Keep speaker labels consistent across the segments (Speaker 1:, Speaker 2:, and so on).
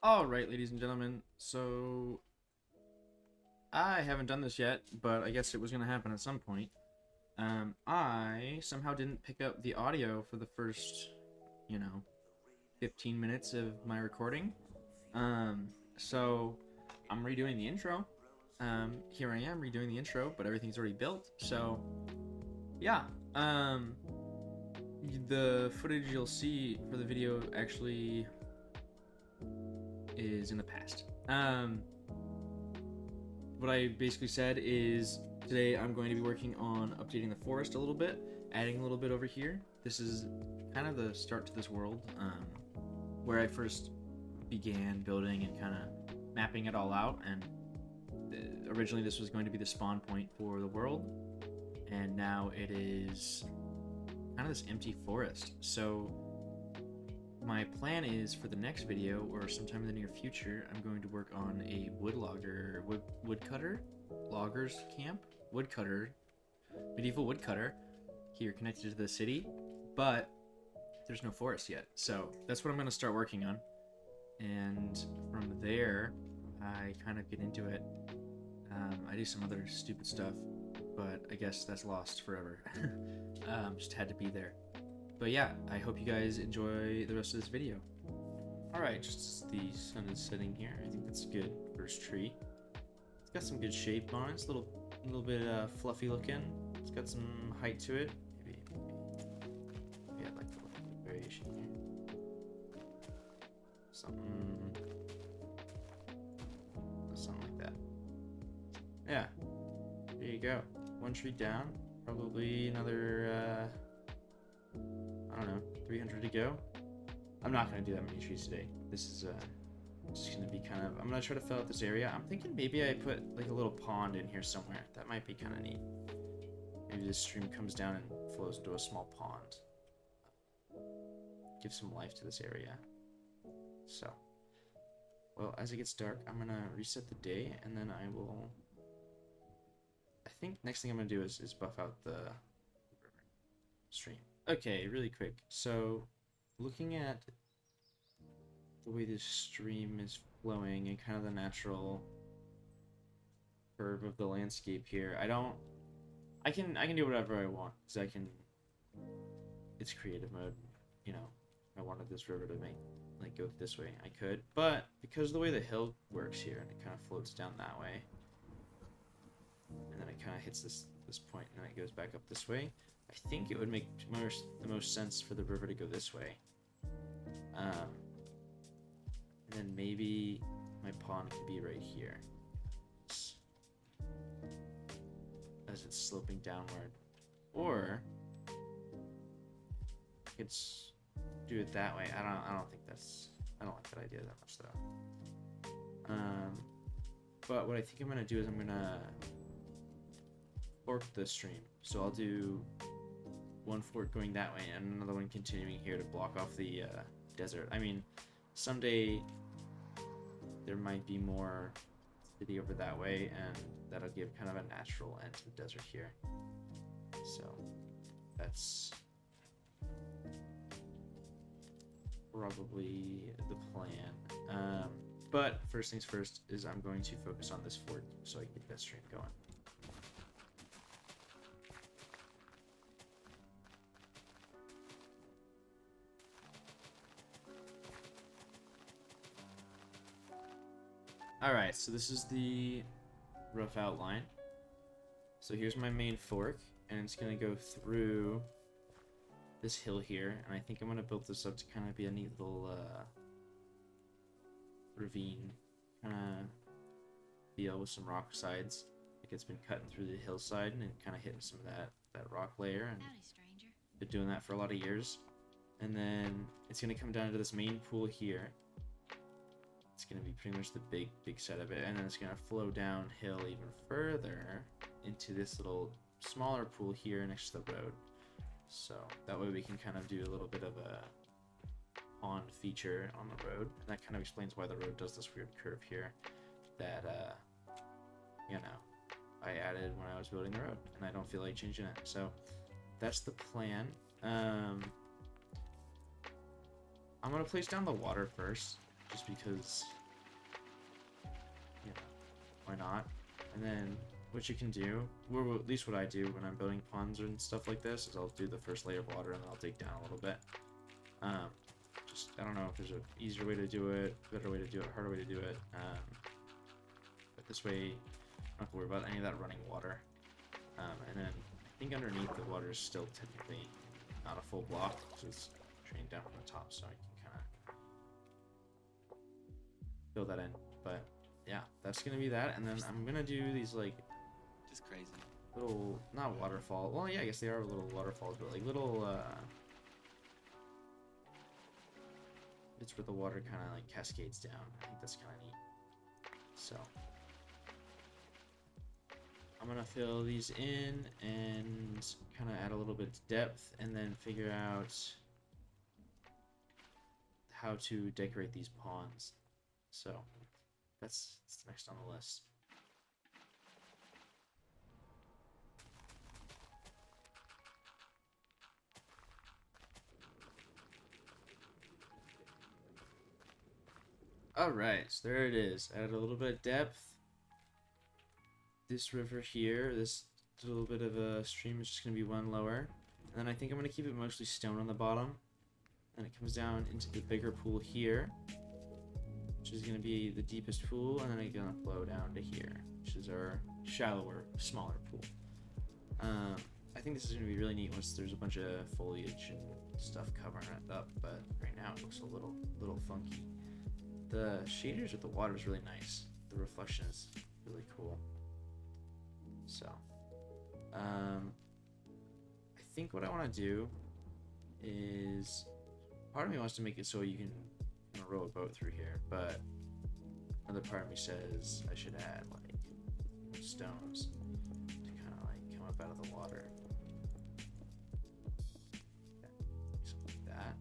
Speaker 1: Alright, ladies and gentlemen, so I haven't done this yet, but I guess it was going to happen at some point. I somehow didn't pick up the audio for the first, 15 minutes of my recording. So I'm redoing the intro. Here I am redoing the intro, but everything's already built, so yeah. The footage you'll see for the video actually is in the past. What I basically said is today I'm going to be working on updating the forest a little bit, adding a little bit over here. This is kind of the start to this world, where I first began building and kind of mapping it all out. And originally this was going to be the spawn point for the world, and now it is kind of this empty forest. So my plan is for the next video, or sometime in the near future, I'm going to work on a woodcutter, loggers camp, medieval woodcutter here connected to the city, but there's no forest yet. So that's what I'm going to start working on. And from there, I kind of get into it. I do some other stupid stuff, but I guess that's lost forever. Just had to be there. But yeah, I hope you guys enjoy the rest of this video. Alright, just as the sun is setting here, I think that's good. First tree. It's got some good shape on it. It's a little bit fluffy looking. It's got some height to it. Maybe I'd like a little bit of variation here. Something like that. Yeah, there you go. One tree down. Probably another, I don't know, 300 to go. I'm not going to do that many trees today. This is just going to be kind of, I'm going to try to fill out this area. I'm thinking maybe I put like a little pond in here somewhere. That might be kind of neat. Maybe this stream comes down and flows into a small pond. Give some life to this area. So, well, as it gets dark, I'm going to reset the day, and then I will, I think next thing I'm going to do is buff out the stream. Okay, really quick. So, looking at the way this stream is flowing and kind of the natural curve of the landscape here, I can do whatever I want, because it's creative mode, I wanted this river to go this way, I could, but because of the way the hill works here, and it kind of floats down that way, and then it kind of hits this point, and then it goes back up this way, I think it would make the most sense for the river to go this way. And then maybe my pond could be right here, as it's sloping downward. Or I could do it that way. I don't like that idea that much though. But what I think I'm gonna do is I'm gonna fork the stream. So I'll do one fork going that way and another one continuing here to block off the desert. I mean, someday there might be more city over that way, and that'll give kind of a natural end to the desert here. So that's probably the plan. But first things first is I'm going to focus on this fork so I can get that stream going. Alright, so this is the rough outline. So here's my main fork, and it's going to go through this hill here, and I think I'm going to build this up to kind of be a neat little ravine kind of deal with some rock sides. Like it's been cutting through the hillside and kind of hitting some of that rock layer, and been doing that for a lot of years. And then it's going to come down to this main pool here. It's going to be pretty much the big set of it, and then it's going to flow downhill even further into this little smaller pool here next to the road. So that way we can kind of do a little bit of a pond feature on the road. And that kind of explains why the road does this weird curve here that, I added when I was building the road, and I don't feel like changing it. So that's the plan. I'm going to place down the water first, just because why not? And then what you can do, or at least what I do when I'm building ponds and stuff like this, is I'll do the first layer of water and then I'll dig down a little bit. Just, I don't know if there's an easier way to do it, better way to do it, harder way to do it. But this way, I don't have to worry about any of that running water. And then I think underneath the water is still technically not a full block, because it's drained down from the top, so I can kind of fill that in. But yeah, that's gonna be that, and then I'm gonna do these like
Speaker 2: Just crazy.
Speaker 1: little, not waterfall. Well, yeah, I guess they are little waterfalls, but like little bits where the water kind of like cascades down. I think that's kind of neat. So I'm gonna fill these in and kind of add a little bit of depth, and then figure out how to decorate these ponds. So that's next on the list. Alright, so there it is. Add a little bit of depth. This river here, this little bit of a stream is just going to be one lower. And then I think I'm going to keep it mostly stone on the bottom. And it comes down into the bigger pool here, which is going to be the deepest pool. And then it's going to flow down to here, which is our shallower, smaller pool. I think this is going to be really neat once there's a bunch of foliage and stuff covering it up. But right now it looks a little funky. The shaders with the water is really nice. The reflection is really cool. So, I think what I want to do is, part of me wants to make it so you can row a boat through here, but another part of me says I should add like stones to kind of like come up out of the water. Something like that.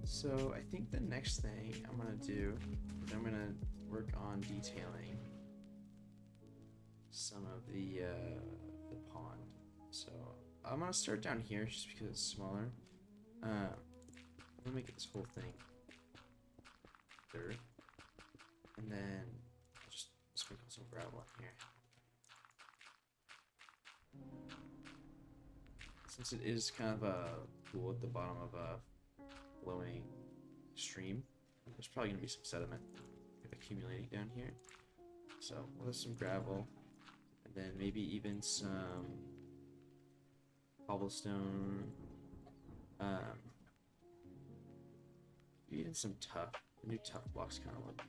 Speaker 1: So I think the next thing I'm gonna do is I'm gonna work on detailing some of the pond. So I'm gonna start down here just because it's smaller. I'm gonna make this whole thing dirt, and then I'll just sprinkle some gravel in here. Since it is kind of a pool at the bottom of a flowing stream, there's probably gonna be some sediment accumulating down here. So we'll have some gravel, and then maybe even some cobblestone, even some tuff. The new tuff blocks kind of look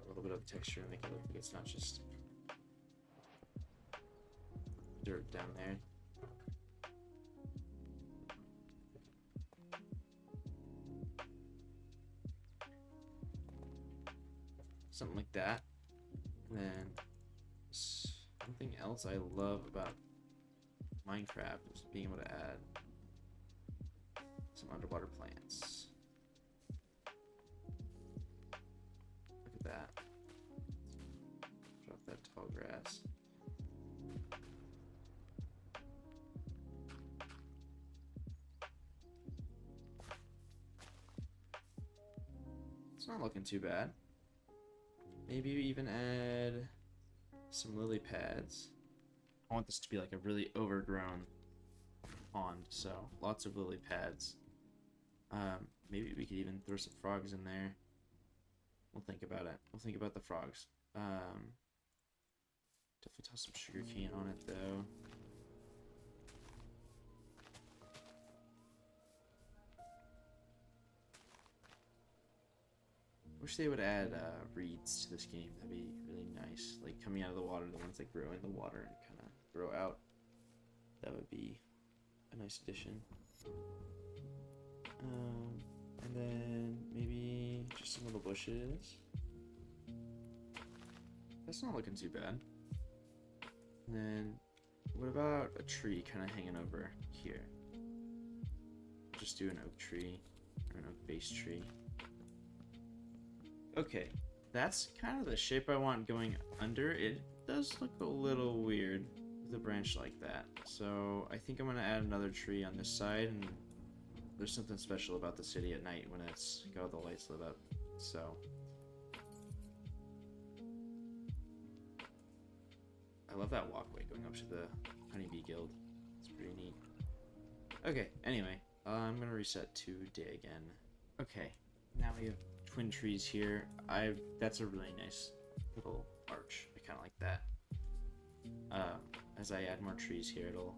Speaker 1: a little bit of texture and make it look like it's not just dirt down there. Something like that. And then something else I love about Minecraft is being able to add some underwater plants. Look at that. Drop that tall grass. It's not looking too bad. Maybe even add some lily pads. I want this to be like a really overgrown pond, so lots of lily pads. Maybe we could even throw some frogs in there. We'll think about it. We'll think about the frogs. Definitely toss some sugar cane on it though. Wish they would add reeds to this game. That'd be really nice. Like coming out of the water, the ones that grow in the water and kind of grow out. That would be a nice addition. And then maybe just some little bushes. That's not looking too bad. And then what about a tree kind of hanging over here? Just do an oak tree or an oak base tree. Okay, that's kind of the shape I want going under. It does look a little weird with a branch like that. So I think I'm going to add another tree on this side, and there's something special about the city at night when it's got all the lights lit up. So I love that walkway going up to the Honeybee Guild. It's pretty neat. Okay, anyway, I'm gonna reset to day again. Okay, now we have twin trees here. That's a really nice little arch. I kind of like that. As I add more trees here, it'll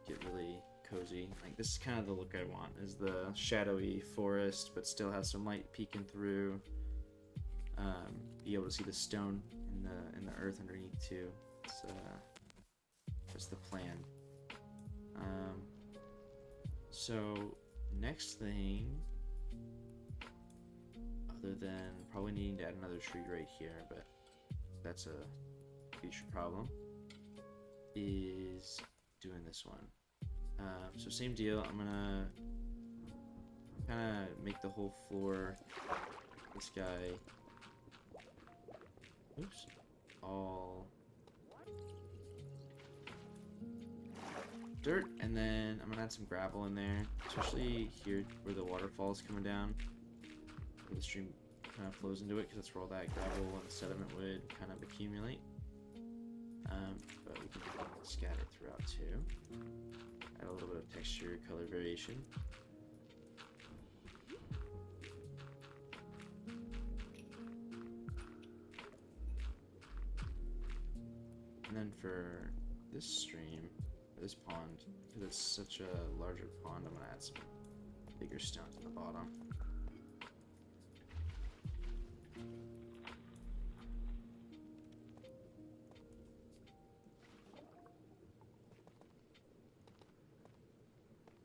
Speaker 1: get really cozy. Like, this is kind of the look I want, is the shadowy forest, but still has some light peeking through. Be able to see the stone in the earth underneath too. That's the plan. So next thing, other than probably needing to add another tree right here, but that's a future problem, is doing this one. So same deal, I'm gonna kind of make the whole floor, this guy, oops, all dirt, and then I'm gonna add some gravel in there, especially here where the waterfall is coming down, where the stream kind of flows into it, because that's where all that gravel and sediment would kind of accumulate. But we can scatter throughout too. Add a little bit of texture, color variation. And then for this stream, this pond, because it's such a larger pond, I'm going to add some bigger stones at the bottom.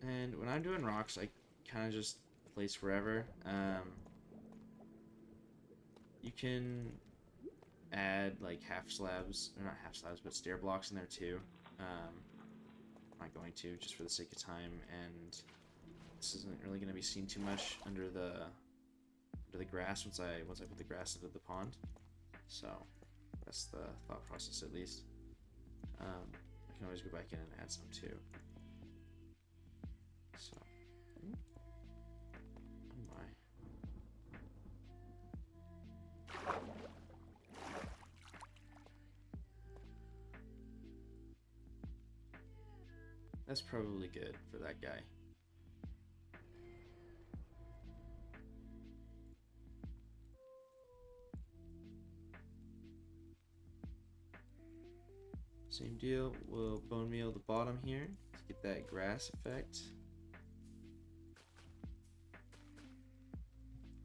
Speaker 1: And when I'm doing rocks, I kind of just place wherever. You can add like half slabs, or not half slabs, but stair blocks in there too. I'm not going to, just for the sake of time, and this isn't really going to be seen too much under the grass once I put the grass into the pond. So that's the thought process, at least. I can always go back in and add some too. So, oh my. That's probably good for that guy. Same deal, we'll bone meal the bottom here to get that grass effect.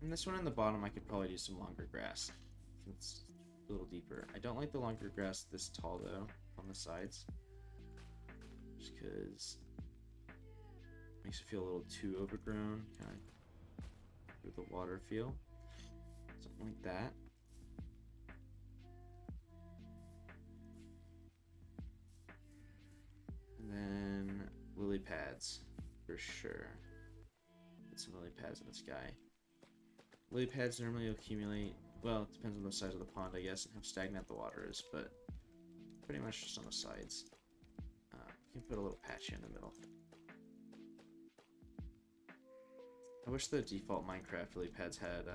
Speaker 1: And this one in the bottom, I could probably do some longer grass. I think it's a little deeper. I don't like the longer grass this tall though, on the sides. Just because it makes it feel a little too overgrown, kind of with the water feel. Something like that. And then lily pads, for sure. Get some lily pads in the sky. Lily pads normally accumulate, well, it depends on the size of the pond, I guess, and how stagnant the water is, but pretty much just on the sides. You can put a little patch here in the middle. I wish the default Minecraft lily pads had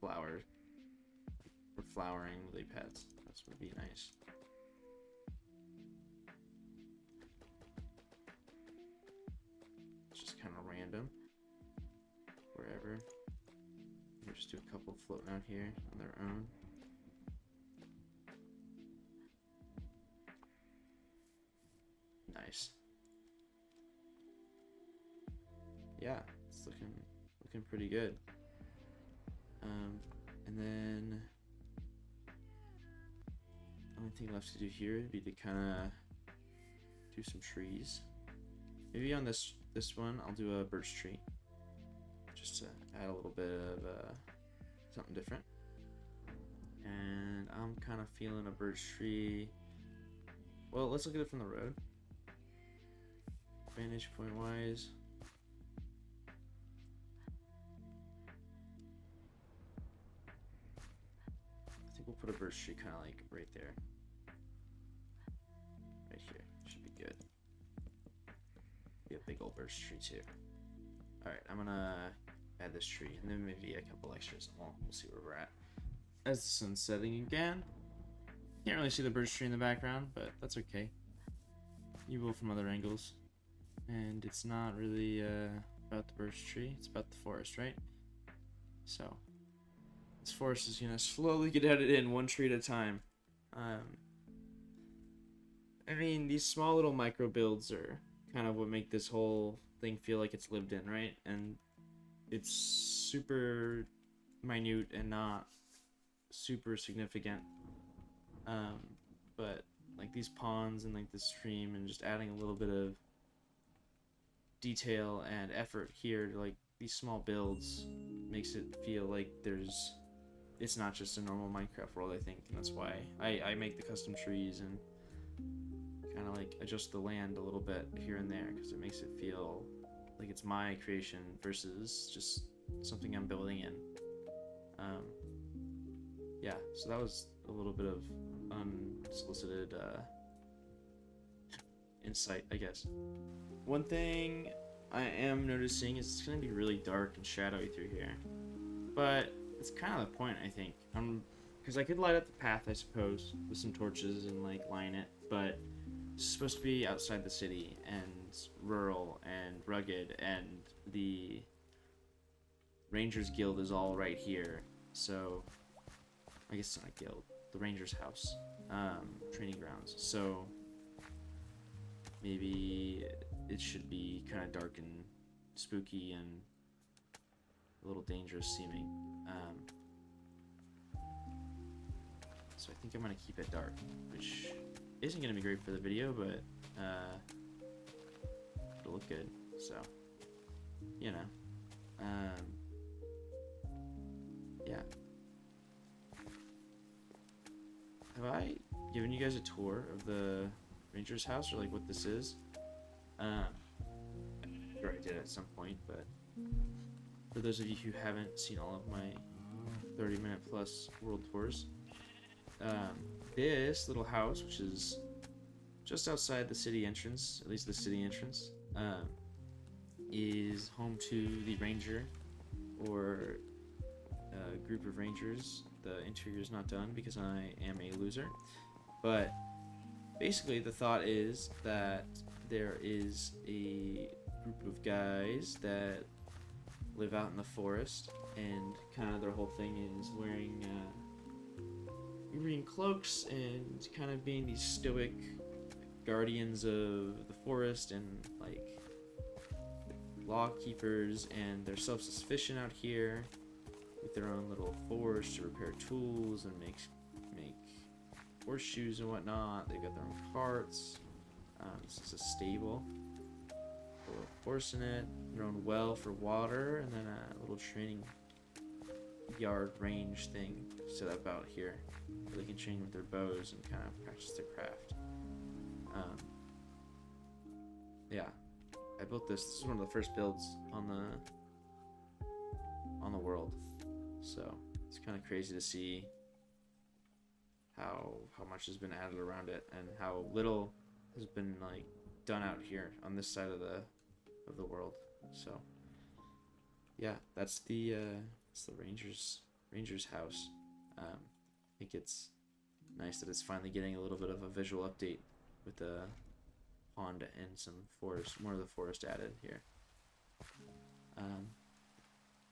Speaker 1: flowers, or flowering lily pads. That would be nice. It's just kind of random, wherever. We'll just do a couple floating out here on their own. Nice. Yeah, it's looking pretty good. And then only thing left to do here would be to kind of do some trees. Maybe on this one, I'll do a birch tree, just to add a little bit of something different. And I'm kind of feeling a birch tree. Well, let's look at it from the road. Vantage point wise. I think we'll put a birch tree kind of like right there. Right here. Should be good. Be a big old birch tree too. Alright, I'm gonna add this tree and then maybe a couple extras and we'll see where we're at. As the sun's setting again. Can't really see the birch tree in the background, but that's okay. You will from other angles. And it's not really about the birch tree, it's about the forest, right? So, this forest is gonna slowly get added in one tree at a time. I mean, these small little micro builds are kind of what make this whole thing feel like it's lived in, right? And it's super minute and not super significant. But like these ponds and like the stream and just adding a little bit of detail and effort here to like these small builds makes it feel like it's not just a normal Minecraft world, I think, and that's why I make the custom trees and kind of like adjust the land a little bit here and there, because it makes it feel like it's my creation versus just something I'm building in. Yeah, so that was a little bit of unsolicited insight, I guess. One thing I am noticing is it's going to be really dark and shadowy through here, but it's kind of the point, I think. Because I could light up the path, I suppose, with some torches and like line it, but it's supposed to be outside the city and rural and rugged, and the Rangers Guild is all right here, so I guess it's not a guild, the Rangers House, training grounds, so maybe it should be kind of dark and spooky and a little dangerous seeming. So I think I'm going to keep it dark, which isn't going to be great for the video, but it'll look good, so, you know. Yeah. Have I given you guys a tour of the Ranger's house, or like what this is? I'm sure I did at some point, but for those of you who haven't seen all of my 30-minute plus world tours, this little house, which is just outside the city entrance, at least the city entrance, is home to the ranger, or a group of rangers. The interior is not done because I am a loser, but basically the thought is that there is a group of guys that live out in the forest, and kind of their whole thing is wearing green cloaks and kind of being these stoic guardians of the forest and like law keepers, and they're self-sufficient out here with their own little forge to repair tools and make horseshoes and whatnot. They've got their own carts. This is a stable, a little horse in it, their own well for water, and then a little training yard range thing set up out here where they can train with their bows and kind of practice their craft. Yeah, I built this. This is one of the first builds on the world, so it's kind of crazy to see how much has been added around it and how little has been like done out here on this side of the world. So yeah, that's the Rangers house. I think it's nice that it's finally getting a little bit of a visual update with the pond and some forest, more of the forest added here.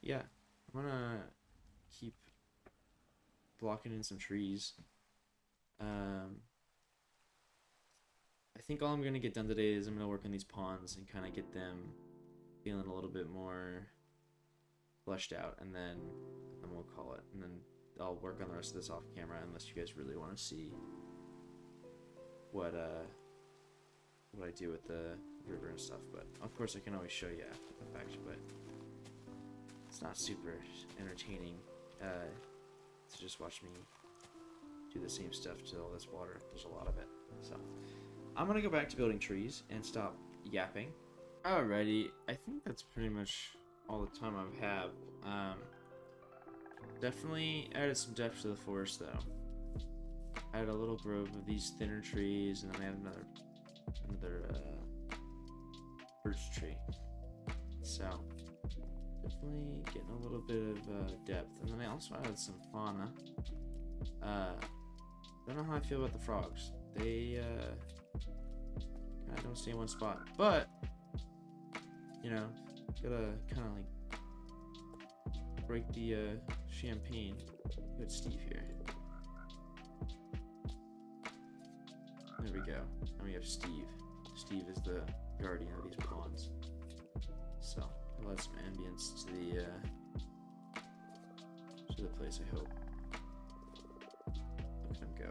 Speaker 1: Yeah, I'm gonna keep blocking in some trees. I think all I'm gonna get done today is I'm gonna work on these ponds and kind of get them feeling a little bit more fleshed out, and then we'll call it. And then I'll work on the rest of this off camera, unless you guys really want to see what I do with the river and stuff. But of course I can always show you after the fact, but it's not super entertaining to just watch me do the same stuff to all this water. There's a lot of it. So I'm gonna go back to building trees and stop yapping. Alrighty, I think that's pretty much all the time I have. Definitely added some depth to the forest though. I had a little grove of these thinner trees, and then I have another birch tree. So definitely getting a little bit of depth, and then I also added some fauna. don't know how I feel about the frogs. They kind of don't stay in one spot, but you know, gotta kind of like break the champagne. Good Steve here. There we go. And we have Steve. Steve is the guardian of these pawns. So I'll add some ambience to the place, I hope. Look at him go.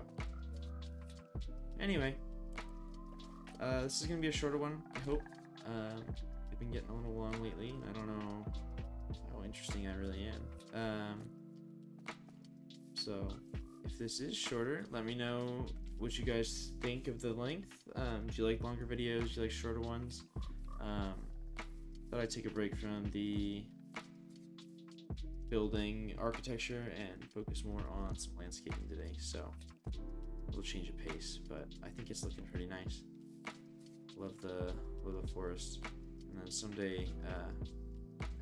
Speaker 1: Anyway, this is gonna be a shorter one, I hope. I've been getting a little long lately, and I don't know how interesting I really am. So if this is shorter, let me know what you guys think of the length. Do you like longer videos? Do you like shorter ones? Thought I'd take a break from the building architecture and focus more on some landscaping today. So a little change of pace, but I think it's looking pretty nice. Love the forest, and then someday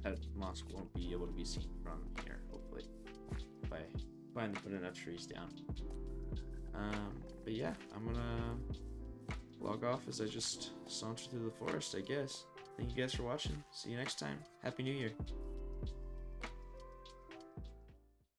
Speaker 1: that mosque won't be able to be seen from here. Hopefully, if I find to put enough trees down. But yeah, I'm gonna log off as I just saunter through the forest, I guess. Thank you guys for watching. See you next time. Happy New Year.